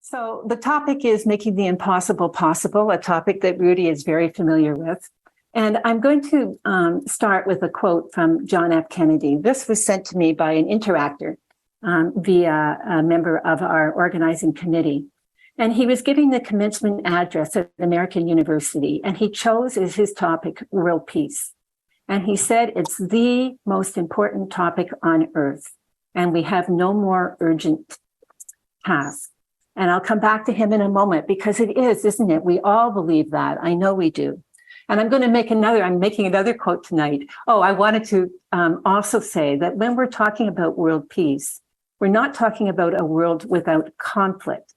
So the topic is making the impossible possible, a topic that Rudy is very familiar with. And I'm going to start with a quote from John F. Kennedy. This was sent to me by an interactor via a member of our organizing committee. And he was giving the commencement address at American University, and he chose as his topic, world peace. And he said, it's the most important topic on earth, and we have no more urgent task. And I'll come back to him in a moment because it is, isn't it? We all believe that. I know we do. And I'm making another quote tonight. Oh, I wanted to also say that when we're talking about world peace, we're not talking about a world without conflict.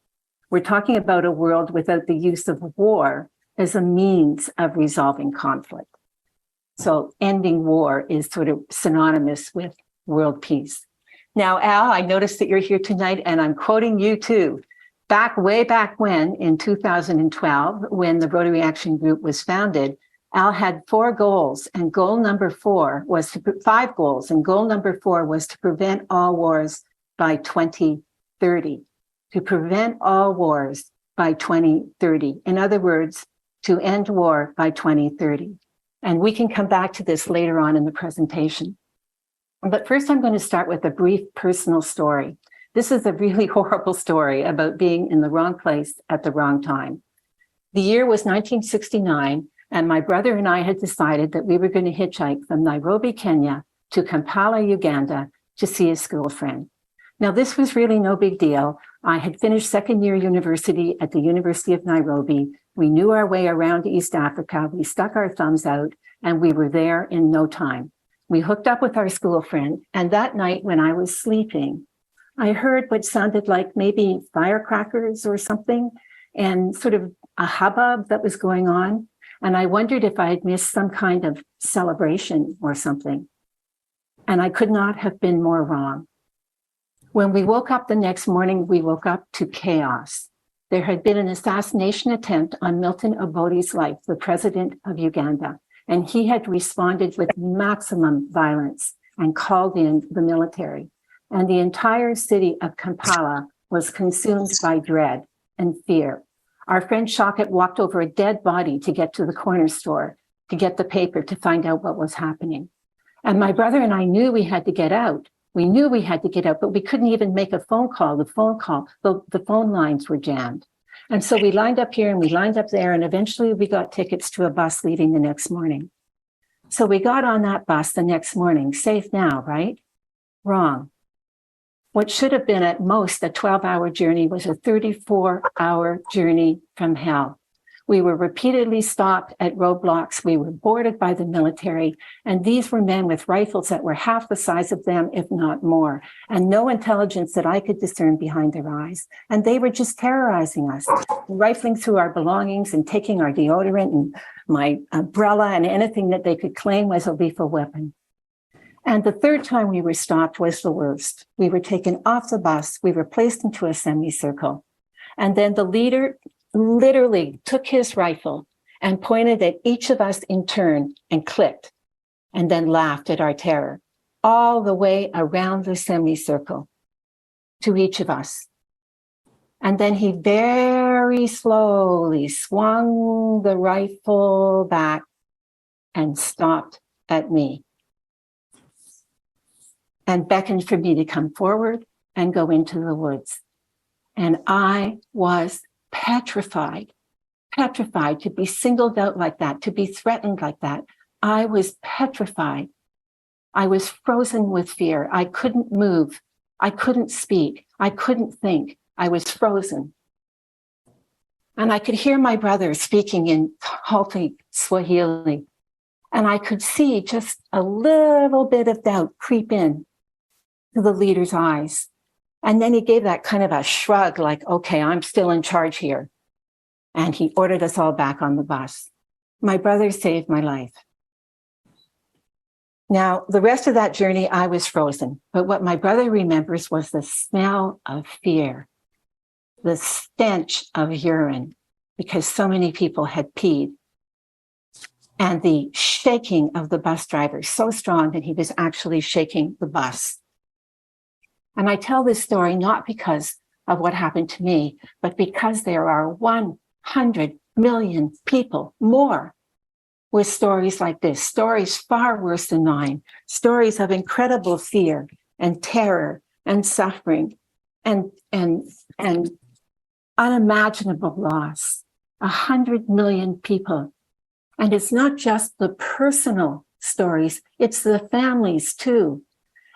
We're talking about a world without the use of war as a means of resolving conflict. So ending war is sort of synonymous with world peace. Now, Al, I noticed that you're here tonight, and I'm quoting you too. Way back when, in 2012, when the Rotary Action Group was founded, Al had 4 goals, and goal number 4 was 5 goals, and goal number 4 was to prevent all wars by 2030. To prevent all wars by 2030. In other words, to end war by 2030. And we can come back to this later on in the presentation. But first, I'm going to start with a brief personal story. This is a really horrible story about being in the wrong place at the wrong time. The year was 1969, and my brother and I had decided that we were going to hitchhike from Nairobi, Kenya to Kampala, Uganda to see a school friend. Now, this was really no big deal. I had finished second-year university at the University of Nairobi. We knew our way around East Africa. We stuck our thumbs out, and we were there in no time. We hooked up with our school friend, and that night when I was sleeping, I heard what sounded like maybe firecrackers or something, and sort of a hubbub that was going on. And I wondered if I had missed some kind of celebration or something. And I could not have been more wrong. When we woke up the next morning, we woke up to chaos. There had been an assassination attempt on Milton Obote's life, the president of Uganda, and he had responded with maximum violence and called in the military. And the entire city of Kampala was consumed by dread and fear. Our friend Shockett walked over a dead body to get to the corner store, to get the paper, to find out what was happening. And my brother and I knew we had to get out. We knew we had to get out, but we couldn't even make a phone call. The phone lines were jammed. And so we lined up here and we lined up there, and eventually we got tickets to a bus leaving the next morning. So we got on that bus the next morning, safe now, right? Wrong. What should have been at most a 12-hour journey was a 34-hour journey from hell. We were repeatedly stopped at roadblocks. We were boarded by the military, and these were men with rifles that were half the size of them, if not more, and no intelligence that I could discern behind their eyes. And they were just terrorizing us, rifling through our belongings and taking our deodorant and my umbrella and anything that they could claim was a lethal weapon. And the third time we were stopped was the worst. We were taken off the bus. We were placed into a semicircle. And then the leader literally took his rifle and pointed at each of us in turn and clicked, and then laughed at our terror all the way around the semicircle to each of us. And then he very slowly swung the rifle back and stopped at me and beckoned for me to come forward and go into the woods. And I was petrified to be singled out like that, to be threatened like that. I was petrified. I was frozen with fear. I couldn't move. I couldn't speak. I couldn't think. I was frozen. And I could hear my brother speaking in halting Swahili. And I could see just a little bit of doubt creep in to the leader's eyes. And then he gave that kind of a shrug, like, okay, I'm still in charge here. And he ordered us all back on the bus. My brother saved my life. Now, the rest of that journey, I was frozen. But what my brother remembers was the smell of fear, the stench of urine, because so many people had peed, and the shaking of the bus driver, so strong that he was actually shaking the bus. And I tell this story not because of what happened to me, but because there are 100 million people more with stories like this, stories far worse than mine, stories of incredible fear and terror and suffering and unimaginable loss. 100 million people. And it's not just the personal stories, it's the families too.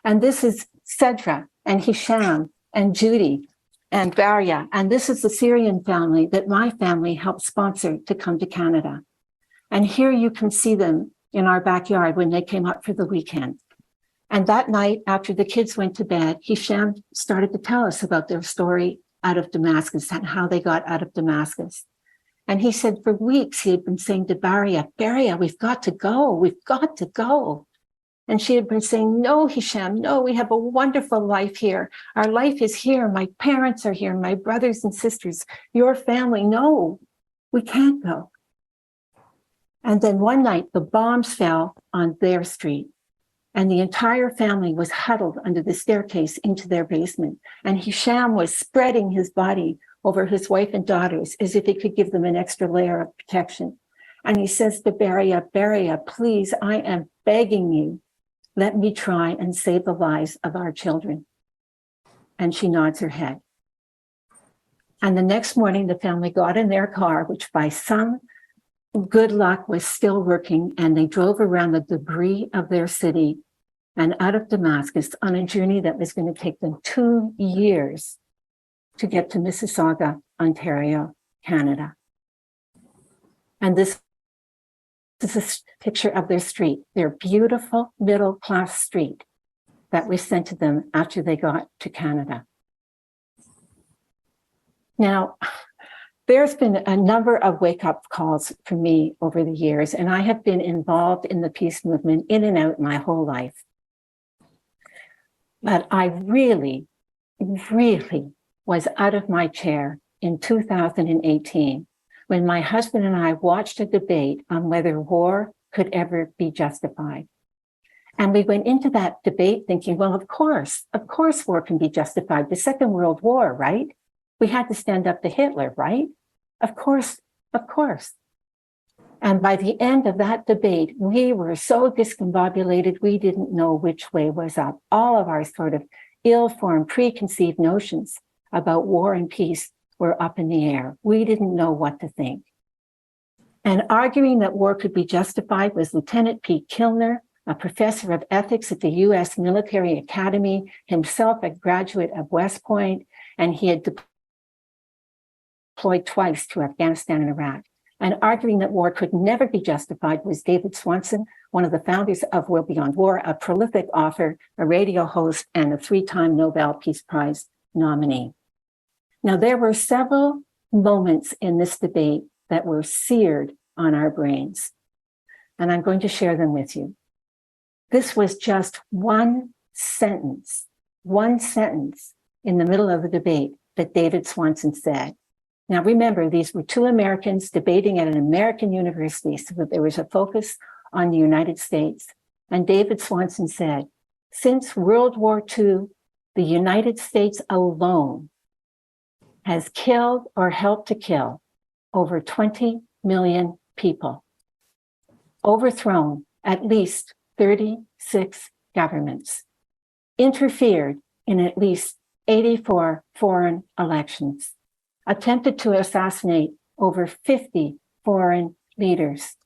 And this is Cedra and Hisham and Judy and Varia. And this is the Syrian family that my family helped sponsor to come to Canada. And here you can see them in our backyard when they came up for the weekend. And that night, after the kids went to bed, Hisham started to tell us about their story out of Damascus and how they got out of Damascus. And he said for weeks he had been saying to Baria, we've got to go, we've got to go. And she had been saying, no, Hisham, no, we have a wonderful life here. Our life is here. My parents are here, my brothers and sisters, your family. No, we can't go. And then one night the bombs fell on their street and the entire family was huddled under the staircase into their basement. And Hisham was spreading his body over his wife and daughters as if he could give them an extra layer of protection. And he says to Baria, please, I am begging you, let me try and save the lives of our children. And she nods her head. And the next morning, the family got in their car, which by some good luck was still working, and they drove around the debris of their city and out of Damascus on a journey that was going to take them 2 years to get to Mississauga, Ontario, Canada. And this is a picture of their street, their beautiful middle-class street that was sent to them after they got to Canada. Now, there's been a number of wake-up calls for me over the years, and I have been involved in the peace movement in and out my whole life. But I really was out of my chair in 2018 when my husband and I watched a debate on whether war could ever be justified. And we went into that debate thinking, well, of course war can be justified. The Second World War, right? We had to stand up to Hitler, right? Of course. And by the end of that debate, we were so discombobulated, we didn't know which way was up. All of our sort of ill-formed, preconceived notions about war and peace were up in the air. We didn't know what to think. And arguing that war could be justified was Lieutenant Pete Kilner, a professor of ethics at the U.S. Military Academy, himself a graduate of West Point, and he had deployed twice to Afghanistan and Iraq. And arguing that war could never be justified was David Swanson, one of the founders of World Beyond War, a prolific author, a radio host, and a 3-time Nobel Peace Prize nominee. Now, there were several moments in this debate that were seared on our brains, and I'm going to share them with you. This was just one sentence in the middle of the debate that David Swanson said. Now, remember, these were 2 Americans debating at an American university, so that there was a focus on the United States. And David Swanson said, since World War II, the United States alone has killed or helped to kill over 20 million people, overthrown at least 36 governments, interfered in at least 84 foreign elections, attempted to assassinate over 50 foreign leaders,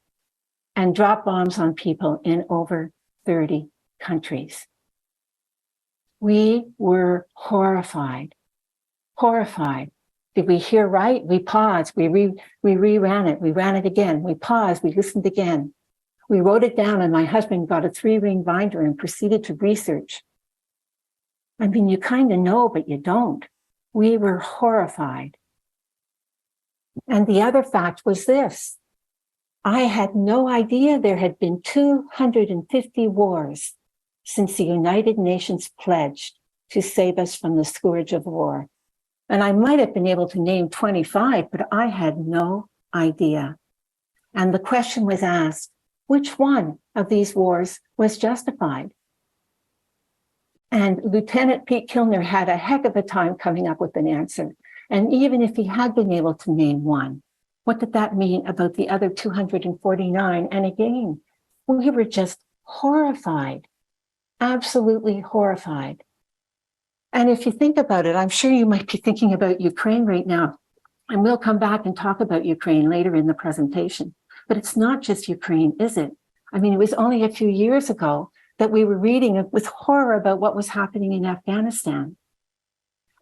and dropped bombs on people in over 30 countries. We were horrified. Did we hear right? We paused. We reran it. We ran it again. We paused. We listened again. We wrote it down, and my husband got a 3-ring binder and proceeded to research. I mean, you kind of know, but you don't. We were horrified. And the other fact was this. I had no idea there had been 250 wars since the United Nations pledged to save us from the scourge of war. And I might have been able to name 25, but I had no idea. And the question was asked, which one of these wars was justified? And Lieutenant Pete Kilner had a heck of a time coming up with an answer. And even if he had been able to name one, what did that mean about the other 249? And again, we were just horrified, absolutely horrified. And if you think about it, I'm sure you might be thinking about Ukraine right now. And we'll come back and talk about Ukraine later in the presentation. But it's not just Ukraine, is it? I mean, it was only a few years ago that we were reading with horror about what was happening in Afghanistan.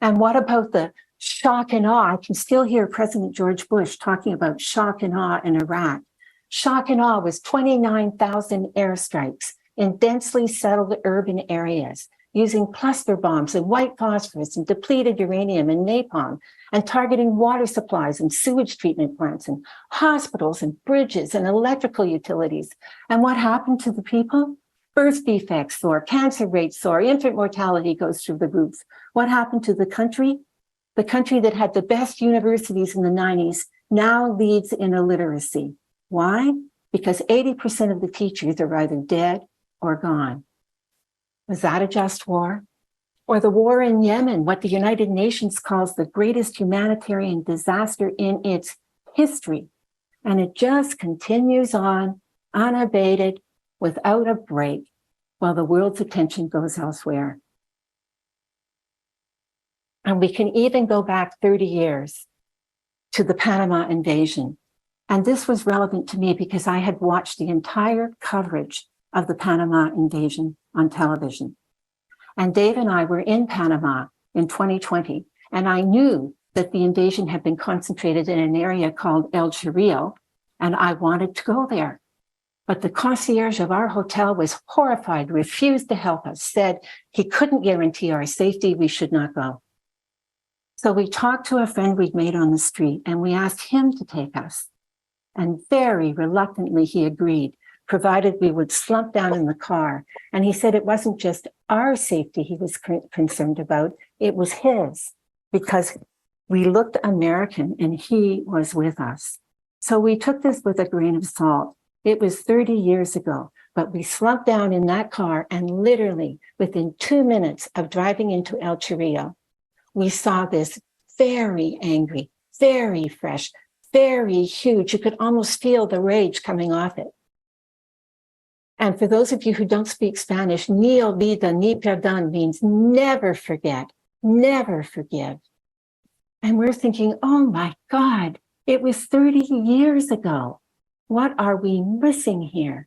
And what about the shock and awe? I can still hear President George Bush talking about shock and awe in Iraq. Shock and awe was 29,000 airstrikes in densely settled urban areas, using cluster bombs and white phosphorus and depleted uranium and napalm, and targeting water supplies and sewage treatment plants and hospitals and bridges and electrical utilities. And what happened to the people? Birth defects soar, cancer rates soar, infant mortality goes through the roof. What happened to the country? The country that had the best universities in the 90s now leads in illiteracy. Why? Because 80% of the teachers are either dead or gone. Was that a just war? Or the war in Yemen, what the United Nations calls the greatest humanitarian disaster in its history. And it just continues on, unabated, without a break, while the world's attention goes elsewhere. And we can even go back 30 years to the Panama invasion. And this was relevant to me because I had watched the entire coverage of the Panama invasion on television. And Dave and I were in Panama in 2020, and I knew that the invasion had been concentrated in an area called El Chorrillo, and I wanted to go there. But the concierge of our hotel was horrified, refused to help us, said he couldn't guarantee our safety, we should not go. So we talked to a friend we'd made on the street, and we asked him to take us. And very reluctantly, he agreed, provided we would slump down in the car. And he said it wasn't just our safety he was concerned about, it was his, because we looked American and he was with us. So we took this with a grain of salt. It was 30 years ago, but we slumped down in that car, and literally within 2 minutes of driving into El Chorrillo, we saw this very angry, very fresh, very huge. You could almost feel the rage coming off it. And for those of you who don't speak Spanish, ni olvida ni perdón means never forget, never forgive. And we're thinking, oh my God, it was 30 years ago. What are we missing here?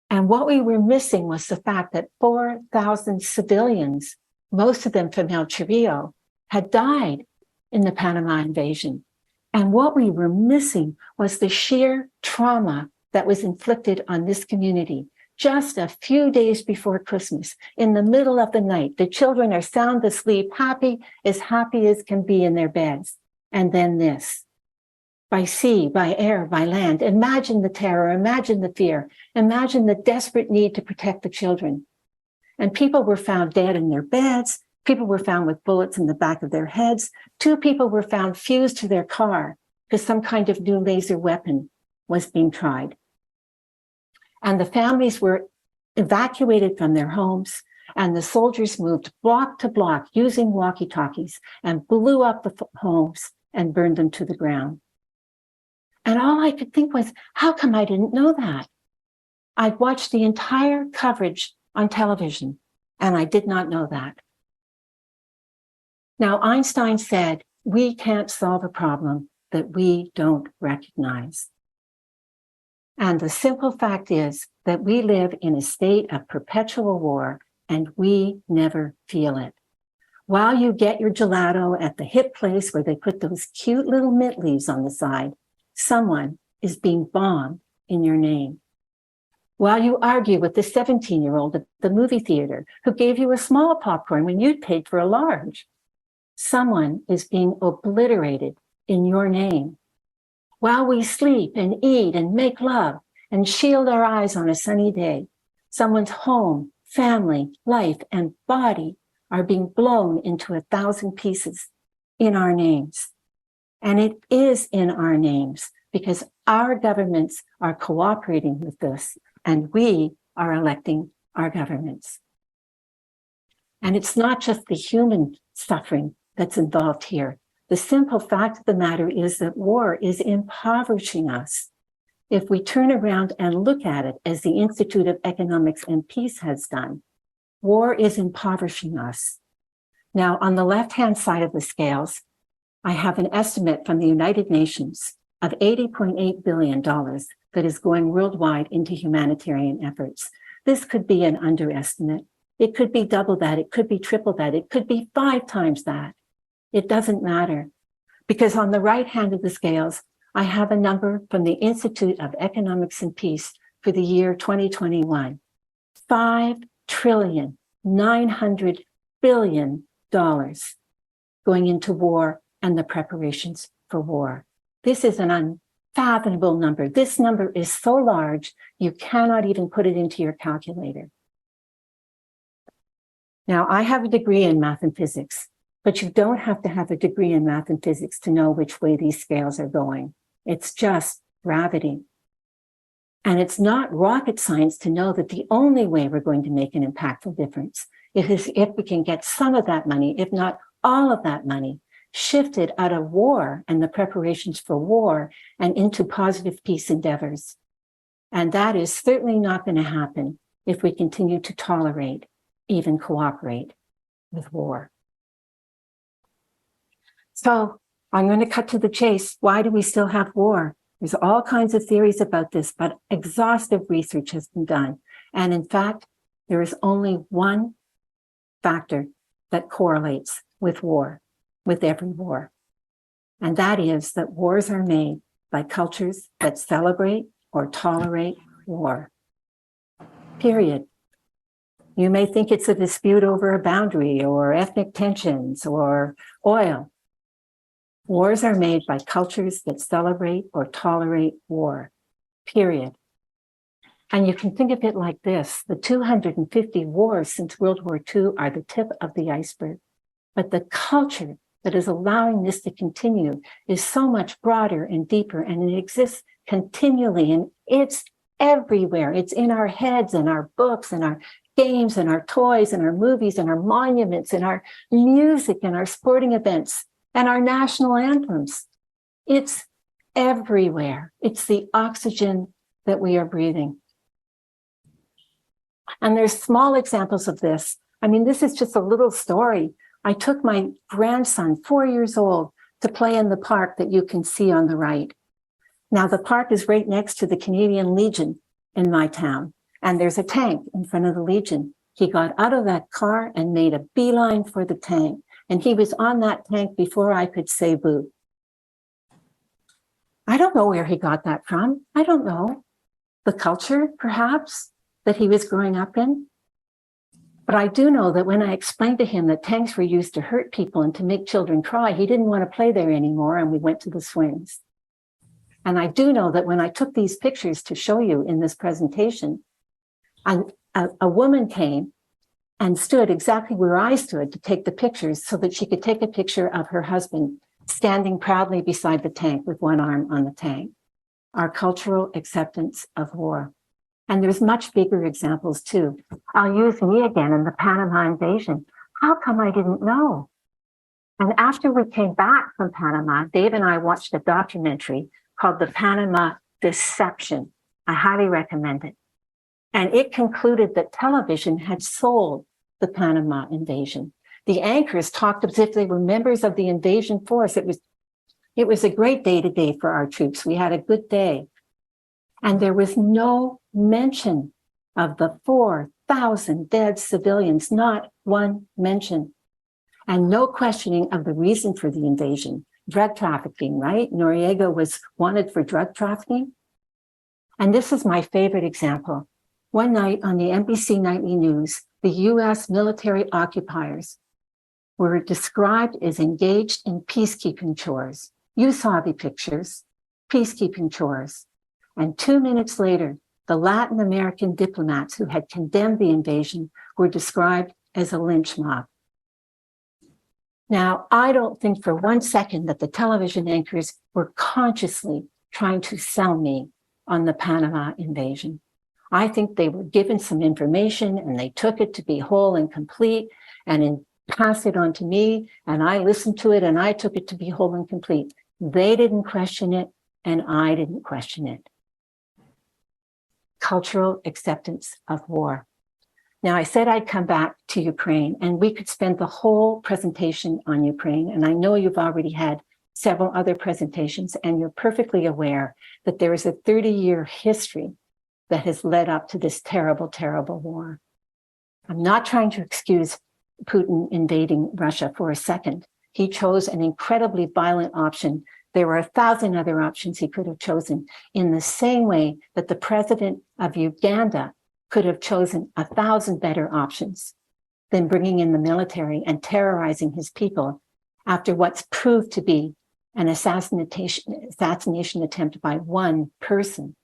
And what we were missing was the fact that 4,000 civilians, most of them from El Chorrillo, had died in the Panama invasion. And what we were missing was the sheer trauma that was inflicted on this community. Just a few days before Christmas, in the middle of the night, the children are sound asleep, happy as can be in their beds. And then this. By sea, by air, by land. Imagine the terror, imagine the fear, imagine the desperate need to protect the children. And people were found dead in their beds. People were found with bullets in the back of their heads. 2 people were found fused to their car because some kind of new laser weapon was being tried. And the families were evacuated from their homes, and the soldiers moved block to block using walkie-talkies and blew up the homes and burned them to the ground. And all I could think was, how come I didn't know that? I'd watched the entire coverage on television, and I did not know that. Now, Einstein said, we can't solve a problem that we don't recognize. And the simple fact is that we live in a state of perpetual war, and we never feel it. While you get your gelato at the hip place where they put those cute little mint leaves on the side, someone is being bombed in your name. While you argue with the 17-year-old at the movie theater who gave you a small popcorn when you'd paid for a large, someone is being obliterated in your name. While we sleep and eat and make love and shield our eyes on a sunny day, someone's home, family, life, and body are being blown into 1,000 pieces in our names. And it is in our names because our governments are cooperating with this, and we are electing our governments. And it's not just the human suffering that's involved here. The simple fact of the matter is that war is impoverishing us. If we turn around and look at it as the Institute of Economics and Peace has done, war is impoverishing us. Now, on the left-hand side of the scales, I have an estimate from the United Nations of $80.8 billion that is going worldwide into humanitarian efforts. This could be an underestimate. It could be double that. It could be triple that. It could be 5 times that. It doesn't matter. Because on the right hand of the scales, I have a number from the Institute of Economics and Peace for the year 2021. $5.9 trillion going into war and the preparations for war. This is an unfathomable number. This number is so large, you cannot even put it into your calculator. Now, I have a degree in math and physics, but you don't have to have a degree in math and physics to know which way these scales are going. It's just gravity. And it's not rocket science to know that the only way we're going to make an impactful difference is if we can get some of that money, if not all of that money, shifted out of war and the preparations for war and into positive peace endeavors. And that is certainly not going to happen if we continue to tolerate, even cooperate with war. So I'm going to cut to the chase. Why do we still have war? There's all kinds of theories about this, but exhaustive research has been done. And in fact, there is only one factor that correlates with war, with every war. And that is that wars are made by cultures that celebrate or tolerate war. Period. You may think it's a dispute over a boundary or ethnic tensions or oil. Wars are made by cultures that celebrate or tolerate war. Period. And you can think of it like this. The 250 wars since World War II are the tip of the iceberg. But the culture that is allowing this to continue is so much broader and deeper, and it exists continually, and it's everywhere. It's in our heads and our books and our games and our toys and our movies and our monuments and our music and our sporting events and our national anthems. It's everywhere. It's the oxygen that we are breathing. And there's small examples of this. I mean, this is just a little story. I took my grandson, 4 years old, to play in the park that you can see on the right. Now, the park is right next to the Canadian Legion in my town, and there's a tank in front of the Legion. He got out of that car and made a beeline for the tank, and he was on that tank before I could say boo. I don't know where he got that from. I don't know. The culture, perhaps, that he was growing up in. But I do know that when I explained to him that tanks were used to hurt people and to make children cry, he didn't want to play there anymore, and we went to the swings. And I do know that when I took these pictures to show you in this presentation, a woman came and stood exactly where I stood to take the pictures so that she could take a picture of her husband standing proudly beside the tank with one arm on the tank. Our cultural acceptance of war. And there's much bigger examples too. I'll use me again in the Panama invasion. How come I didn't know? And after we came back from Panama, Dave and I watched a documentary called The Panama Deception. I highly recommend it. And it concluded that television had sold the Panama invasion. The anchors talked as if they were members of the invasion force. It was a great day today for our troops. We had a good day. And there was no mention of the 4,000 dead civilians, not one mention. And no questioning of the reason for the invasion. Drug trafficking, right? Noriega was wanted for drug trafficking. And this is my favorite example. One night on the NBC Nightly News, the US military occupiers were described as engaged in peacekeeping chores. You saw the pictures, peacekeeping chores. And 2 minutes later, the Latin American diplomats who had condemned the invasion were described as a lynch mob. Now, I don't think for 1 second that the television anchors were consciously trying to sell me on the Panama invasion. I think they were given some information and they took it to be whole and complete and passed it on to me, and I listened to it and I took it to be whole and complete. They didn't question it and I didn't question it. Cultural acceptance of war. Now, I said I'd come back to Ukraine, and we could spend the whole presentation on Ukraine. And I know you've already had several other presentations, and you're perfectly aware that there is a 30-year history that has led up to this terrible, terrible war. I'm not trying to excuse Putin invading Russia for a second. He chose an incredibly violent option. There were 1,000 other options he could have chosen, in the same way that the president of Uganda could have chosen 1,000 better options than bringing in the military and terrorizing his people after what's proved to be an assassination attempt by one person.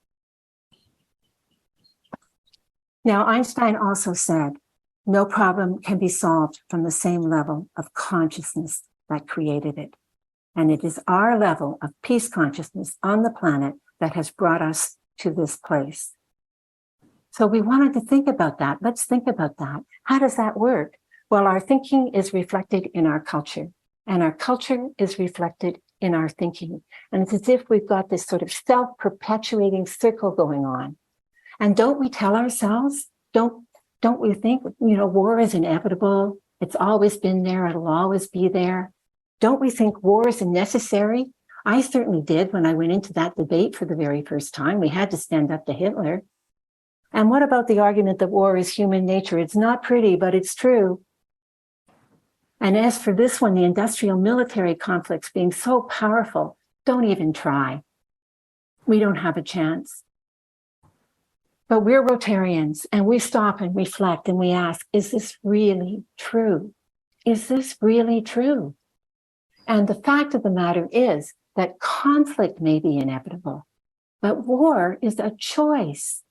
Now, Einstein also said, no problem can be solved from the same level of consciousness that created it. And it is our level of peace consciousness on the planet that has brought us to this place. So we wanted to think about that. Let's think about that. How does that work? Well, our thinking is reflected in our culture, and our culture is reflected in our thinking. And it's as if we've got this sort of self-perpetuating circle going on. And don't we tell ourselves, don't we think, war is inevitable. It's always been there. It'll always be there. Don't we think war is necessary? I certainly did when I went into that debate for the very first time. We had to stand up to Hitler. And what about the argument that war is human nature? It's not pretty, but it's true. And as for this one, the industrial military conflicts being so powerful, don't even try. We don't have a chance. But we're Rotarians, and we stop and reflect and we ask, is this really true? Is this really true? And the fact of the matter is that conflict may be inevitable, but war is a choice.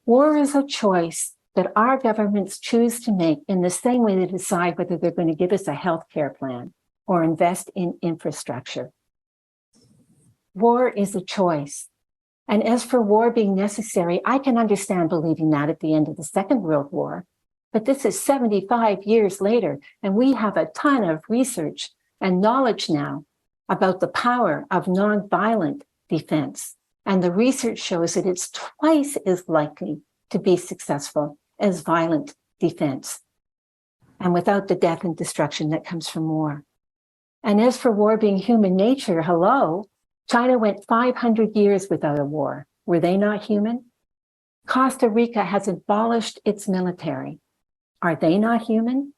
War is a choice that our governments choose to make in the same way they decide whether they're going to give us a healthcare plan or invest in infrastructure. War is a choice. And as for war being necessary, I can understand believing that at the end of the Second World War. But this is 75 years later, and we have a ton of research and knowledge now about the power of nonviolent defense. And the research shows that it's twice as likely to be successful as violent defense, and without the death and destruction that comes from war. And as for war being human nature, hello, China went 500 years without a war. Were they not human? Costa Rica has abolished its military. Are they not human?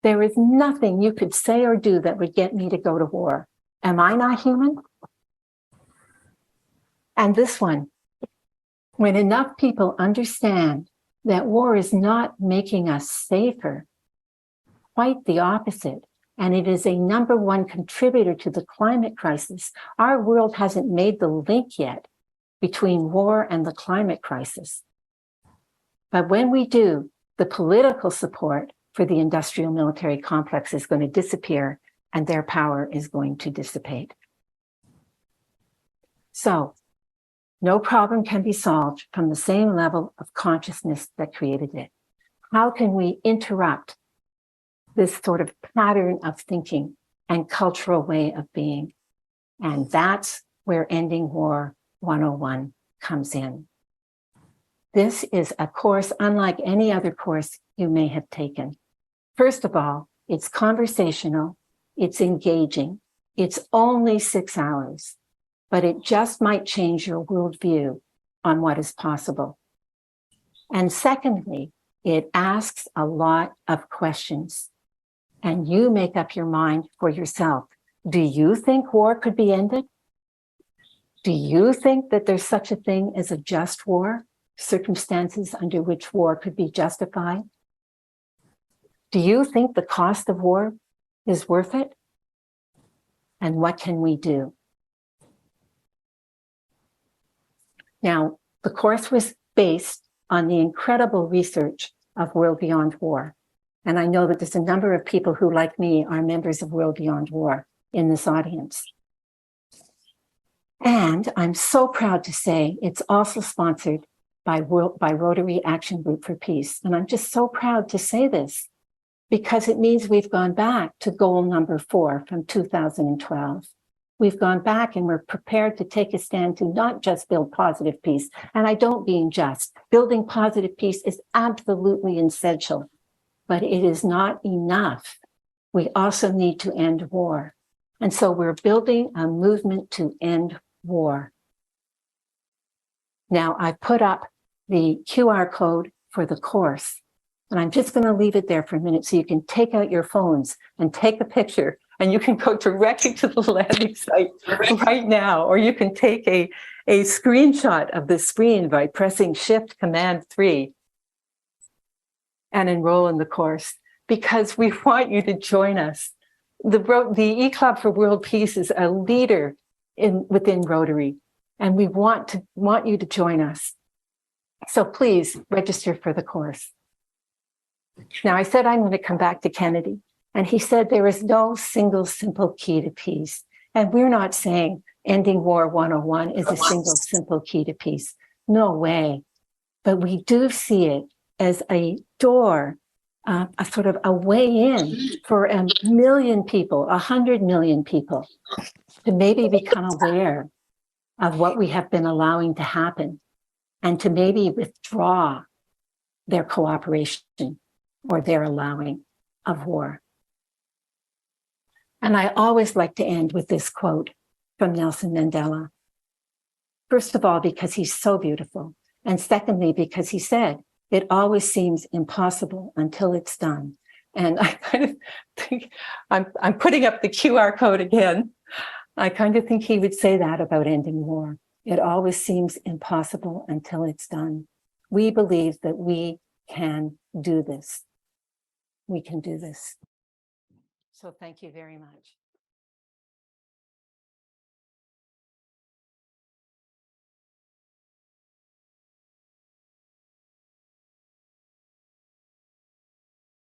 There is nothing you could say or do that would get me to go to war. Am I not human? And this one, when enough people understand that war is not making us safer, quite the opposite, and it is a number one contributor to the climate crisis. Our world hasn't made the link yet between war and the climate crisis. But when we do, the political support for the industrial military complex is going to disappear and their power is going to dissipate. So, no problem can be solved from the same level of consciousness that created it. How can we interrupt this sort of pattern of thinking and cultural way of being? And that's where Ending War 101 comes in. This is a course unlike any other course you may have taken. First of all, it's conversational, it's engaging, it's only 6 hours. But it just might change your worldview on what is possible. And secondly, it asks a lot of questions, and you make up your mind for yourself. Do you think war could be ended? Do you think that there's such a thing as a just war, circumstances under which war could be justified? Do you think the cost of war is worth it? And what can we do? Now, the course was based on the incredible research of World Beyond War. And I know that there's a number of people who, like me, are members of World Beyond War in this audience. And I'm so proud to say it's also sponsored by Rotary Action Group for Peace. And I'm just so proud to say this because it means we've gone back to goal number 4 from 2012. We've gone back and we're prepared to take a stand to not just build positive peace. And I don't mean just. Building positive peace is absolutely essential, but it is not enough. We also need to end war. And so we're building a movement to end war. Now, I put up the QR code for the course, and I'm just going to leave it there for a minute so you can take out your phones and take a picture, and you can go directly to the landing site right now, or you can take a screenshot of the screen by pressing Shift Command 3 and enroll in the course, because we want you to join us. The E-Club for World Peace is a leader within Rotary, and we want you to join us. So please register for the course. Now, I said I'm going to come back to Kennedy, and he said there is no single simple key to peace. And we're not saying ending war 101 is a single simple key to peace. No way. But we do see it as a door, a sort of a way in for 1 million people, 100 million people, to maybe become aware of what we have been allowing to happen and to maybe withdraw their cooperation or their allowing of war. And I always like to end with this quote from Nelson Mandela. First of all, because he's so beautiful. And secondly, because he said, it always seems impossible until it's done. And I kind of think, I'm putting up the QR code again. I kind of think he would say that about ending war. It always seems impossible until it's done. We believe that we can do this. We can do this. So thank you very much.